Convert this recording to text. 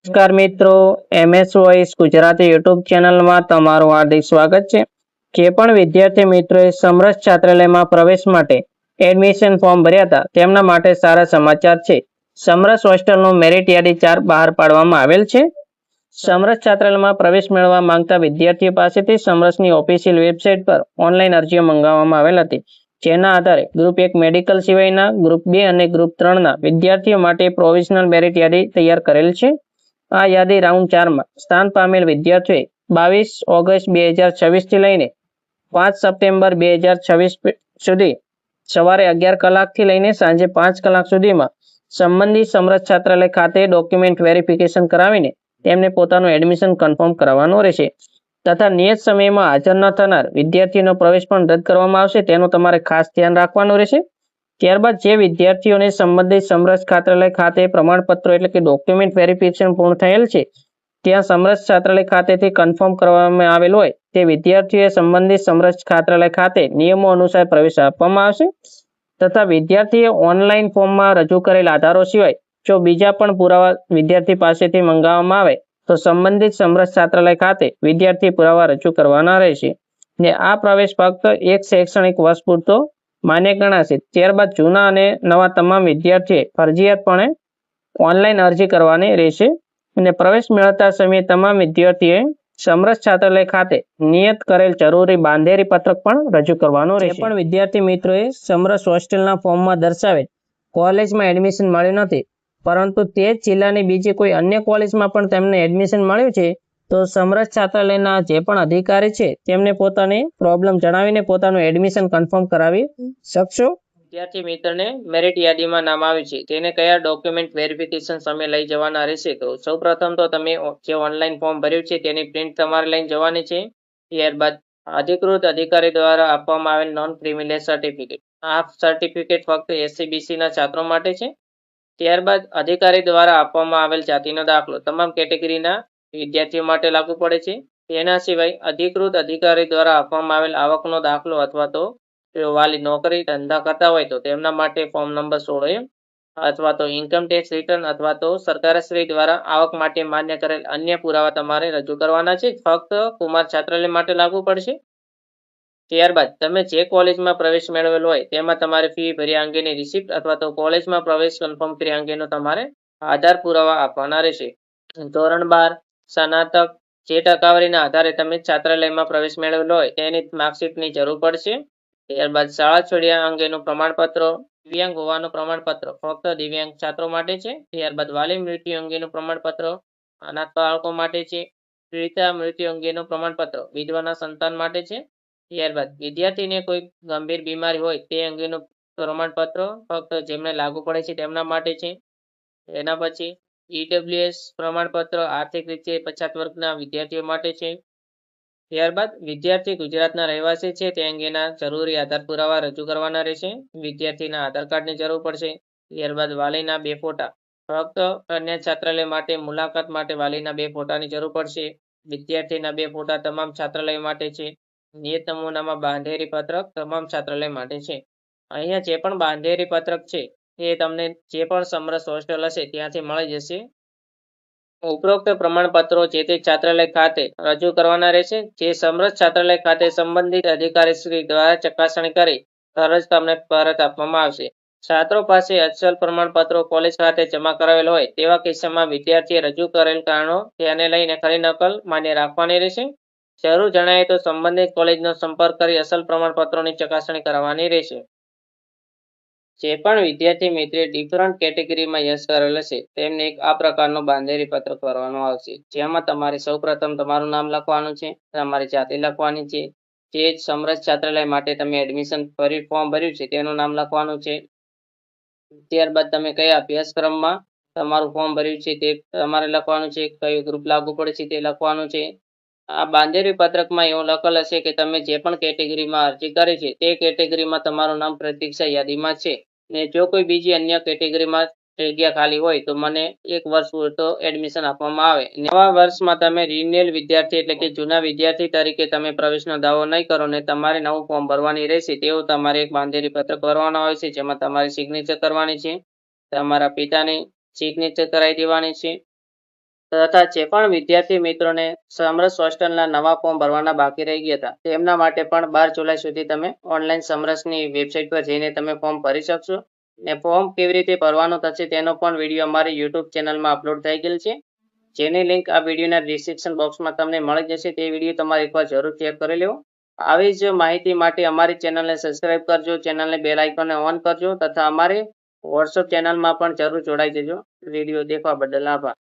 નમસ્કાર મિત્રો, MS voice Gujarati YouTube ચેનલમાં તમારું હાર્દિક સ્વાગત છે. જે પણ વિદ્યાર્થી મિત્રોએ સમરસ છાત્રાલયમાં પ્રવેશ માટે એડમિશન ફોર્મ ભર્યા હતા તેમના માટે સારા સમાચાર છે. સમરસ હોસ્ટેલનું મેરિટ યાદી 4 બહાર પાડવામાં આવેલ છે. સમરસ છાત્રાલયમાં પ્રવેશ મેળવવા માંગતા વિદ્યાર્થીઓ પાસેથી સમરસની ઓફિશિયલ વેબસાઇટ પર ઓનલાઈન અરજીઓ મંગાવવામાં આવેલ હતી. જેના આધારે ગ્રુપ 1 મેડિકલ સિવાયના ગ્રુપ 2 અને ગ્રુપ 3ના વિદ્યાર્થીઓ માટે પ્રોવિઝનલ મેરિટ યાદી તૈયાર કરેલ છે. આ યાદી રાઉન્ડ 4માં સ્થાન પામેલ વિદ્યાર્થીઓએ 22 ઓગસ્ટ 2026 થી લઈને 5 સપ્ટેમ્બર 2026 સુધી સવારે 11 કલાકથી લઈને સાંજે 5 કલાક સુધીમાં સંબંધિત સમરસ છાત્રાલય ખાતે ડોક્યુમેન્ટ વેરિફિકેશન કરાવીને તેમને પોતાનું એડમિશન કન્ફર્મ કરાવવાનું રહેશે. તથા નિયત સમયમાં હાજર ન થનાર વિદ્યાર્થીનો પ્રવેશ પણ રદ કરવામાં આવશે, તેનું તમારે ખાસ ધ્યાન રાખવાનું રહેશે. ત્યારબાદ જે વિદ્યાર્થીઓને સંબંધિત સમરસ છાત્રાલય ખાતે પ્રમાણપત્રો એટલે કે ડોક્યુમેન્ટ વેરિફિકેશન પૂર્ણ થયેલ છે, ત્યાં સમરસ છાત્રાલય ખાતેથી કન્ફર્મ કરવામાં આવેલ હોય તે વિદ્યાર્થીઓએ સંબંધિત સમરસ છાત્રાલય ખાતે નિયમો અનુસાર પ્રવેશ આપવામાં આવશે. તથા વિદ્યાર્થીએ ઓનલાઈન ફોર્મમાં રજૂ કરેલ આધારો સિવાય જો બીજા પણ પુરાવા વિદ્યાર્થી પાસેથી મંગાવવામાં આવે તો સંબંધિત સમરસ છાત્રાલય ખાતે વિદ્યાર્થી પુરાવા રજૂ કરવાના રહેશે. ને આ પ્રવેશ ફક્ત એક શૈક્ષણિક વર્ષ પૂરતો માન્ય ગણાશે. ત્યારબાદ જૂના અને નવા તમામ વિદ્યાર્થીએ ફરજિયાતપણે ઓનલાઈન અરજી કરવાની રહેશે. અને પ્રવેશ મેળવતા સમયે તમામ વિદ્યાર્થીએ સમરસ છાત્રાલય ખાતે નિયત કરેલ જરૂરી બાંધેરી પત્રક પણ રજૂ કરવાનું રહેશે. જે પણ વિદ્યાર્થી મિત્રોએ સમરસ હોસ્ટેલના ફોર્મમાં દર્શાવેલ કોલેજમાં એડમિશન મળ્યું નથી, પરંતુ તે જ જિલ્લાની બીજી કોઈ અન્ય કોલેજમાં પણ તેમને એડમિશન મળ્યું છે, તો સમરસ છાત્રાલયના જે પણ અધિકારી છે તેમને પોતાની પ્રોબ્લેમ જણાવીને પોતાનું એડમિશન કન્ફર્મ કરાવી શકશો. વિદ્યાર્થી મિત્રને મેરિટ યાદીમાં નામ આવ્યું છે તેને કયા ડોક્યુમેન્ટ વેરિફિકેશન સામે લઈ જવાના રહેશે? તો સૌપ્રથમ તો તમે જે ઓનલાઈન ફોર્મ ભર્યું છે તેની પ્રિન્ટ તમારે લઈને જવાની છે. ત્યારબાદ અધિકૃત અધિકારી દ્વારા આપવામાં આવેલ નોન ક્રિમિનલ સર્ટિફિકેટ. આ સર્ટિફિકેટ ફક્ત SCBC ના છાત્રો માટે છે. ત્યારબાદ અધિકારી દ્વારા આપવામાં આવેલ જાતિનો દાખલો તમામ કેટેગરીના વિદ્યાર્થીઓ માટે લાગુ પડે છે. તેના સિવાય અધિકૃત અધિકારી દ્વારા આપવામાં આવેલ આવકનો દાખલો અથવા તો જો વાલી નોકરી ધંધા કરતા હોય તો તેમના માટે ફોર્મ નંબર 16 અથવા તો ઇન્કમ ટેક્સ રિટર્ન અથવા તો સરકારશ્રી દ્વારા આવક માટે માન્ય કરેલ અન્ય પુરાવા તમારે રજૂ કરવાના છે. ફક્ત કુમાર છાત્રાલય માટે લાગુ પડશે. ત્યારબાદ તમે જે કોલેજમાં પ્રવેશ મેળવેલો હોય તેમાં તમારે ફી ભર્યા અંગેની રિસિપ્ટ અથવા તો કોલેજમાં પ્રવેશ કન્ફર્મ કર્યા અંગેનો તમારે આધાર પુરાવા આપવાના રહેશે. ધોરણ 12 સ્નાતક જે ટકાવારીના આધારે તમે છાત્રાલયમાં પ્રવેશ મેળવેલો હોય તેની માર્કશીટની જરૂર પડશે. ત્યારબાદ શાળા છોડ્યા અંગેનું પ્રમાણપત્ર, દિવ્યાંગ હોવાનું પ્રમાણપત્ર ફક્ત દિવ્યાંગ છાત્રો માટે છે. ત્યારબાદ વાલી મૃત્યુ અંગેનું પ્રમાણપત્ર અનાથ બાળકો માટે છે. પીડિતા મૃત્યુ અંગેનું પ્રમાણપત્ર વિધવાના સંતાન માટે છે. ત્યારબાદ વિદ્યાર્થીને કોઈ ગંભીર બીમારી હોય તે અંગેનું પ્રમાણપત્ર ફક્ત જેમને લાગુ પડે છે તેમના માટે છે. એના પછી EWS પ્રમાણપત્ર આર્થિક રીતે પછાત વર્ગના વિદ્યાર્થીઓ માટે છે. ત્યારબાદ વિદ્યાર્થી ગુજરાતના રહેવાસી છે તે અંગેના જરૂરી આધાર પુરાવા રજૂ કરવાના રહેશે. વિદ્યાર્થીના આધાર કાર્ડની જરૂર પડશે. ત્યારબાદ વાલીના 2 ફોટા ફક્ત કન્યા છાત્રાલય માટે મુલાકાત માટે વાલીના 2 ફોટાની જરૂર પડશે. વિદ્યાર્થીના 2 ફોટા તમામ છાત્રાલય માટે છે. નિયત નમૂનામાં બાંધેરી પત્રક તમામ છાત્રાલય માટે છે. અહીંયા જે પણ બાંધેરી પત્રક છે એ તમને જે પણ સમરસ હોસ્ટેલ હશે ત્યાંથી મળી જશે. ઉપરોક્ત પ્રમાણપત્રો જે તે છાત્રાલય ખાતે રજૂ કરવાના રહેશે. જે સમરસ છાત્રાલય ખાતે સંબંધિત અધિકારીશ્રી દ્વારા ચકાસણી કરી તરત તમને પરત આપવામાં આવશે. છાત્રો પાસે અસલ પ્રમાણપત્રો કોલેજ ખાતે જમા કરાવેલ હોય તેવા કિસ્સામાં વિદ્યાર્થીએ રજૂ કરેલ કારણો તેને લઈને ખરી નકલ માન્ય રાખવાની રહેશે. જરૂર જણાય તો સંબંધિત કોલેજનો સંપર્ક કરી અસલ પ્રમાણપત્રોની ચકાસણી કરવાની રહેશે. જે પણ વિદ્યાર્થી મિત્રે ડિફરન્ટ કેટેગરીમાં યશ કરેલ હશે તેમને એક આ પ્રકારનું બાંધેરી પત્ર કરવાનું આવશે, જેમાં તમારે સૌપ્રથમ તમારું નામ લખવાનું છે, તમારી જાતિ લખવાની છે, જે સમરસ છાત્રાલય માટે તમે એડમિશન ફોર્મ ભર્યું છે તેનું નામ લખવાનું છે. ત્યારબાદ તમે કયા અભ્યાસક્રમમાં તમારું ફોર્મ ભર્યું છે તે તમારે લખવાનું છે, કયું ગ્રુપ લાગુ પડે છે તે લખવાનું છે. આ બાંધેરી પત્રકમાં એવું લખેલ હશે કે તમે જે પણ કેટેગરીમાં અરજી કરી છે તે કેટેગરીમાં તમારું નામ પ્રતીક્ષા યાદીમાં છે ને જો કોઈ બીજી અન્ય કેટેગરીમાં જગ્યા ખાલી હોય તો મને 1 વર્ષ પૂરતો એડમિશન આપવામાં આવે. નવા વર્ષમાં તમે રિન્યુઅલ વિદ્યાર્થી એટલે કે જૂના વિદ્યાર્થી તરીકે તમે પ્રવેશનો દાવો નહીં કરો ને તમારે નવું ફોર્મ ભરવાની રહેશે તેવું તમારે એક બાંધેરી પત્રક ભરવાનો હોય છે, જેમાં તમારી સિગ્નેચર કરવાની છે, તમારા પિતાની સિગ્નેચર કરાવી દેવાની છે. તથા જે પણ વિદ્યાર્થી મિત્રોને સમરસ હોસ્ટેલના નવા ફોર્મ ભરવાના બાકી રહી ગયા હતા તેમના માટે પણ 12 જુલાઈ સુધી તમે ઓનલાઈન સમરસની વેબસાઇટ પર જઈને તમે ફોર્મ ભરી શકશો અને ફોર્મ કેવી રીતે ભરવાનું થશે તેનો પણ વિડીયો અમારી YouTube ચેનલમાં અપલોડ થઈ ગયેલ છે, જેની લિંક આ વિડીયોના ડિસ્ક્રિપ્શન બોક્સમાં તમને મળી જશે. તે વિડીયો તમારે એકવાર જરૂર ચેક કરી લેવો. આવી જ માહિતી માટે અમારી ચેનલને સબસ્ક્રાઇબ કરજો, ચેનલને બેલ આઇકોનને ઓન કરજો તથા અમારી WhatsApp ચેનલમાં પણ જરૂર જોડાઈ જજો. વિડીયો દેખવા બદલ આભાર.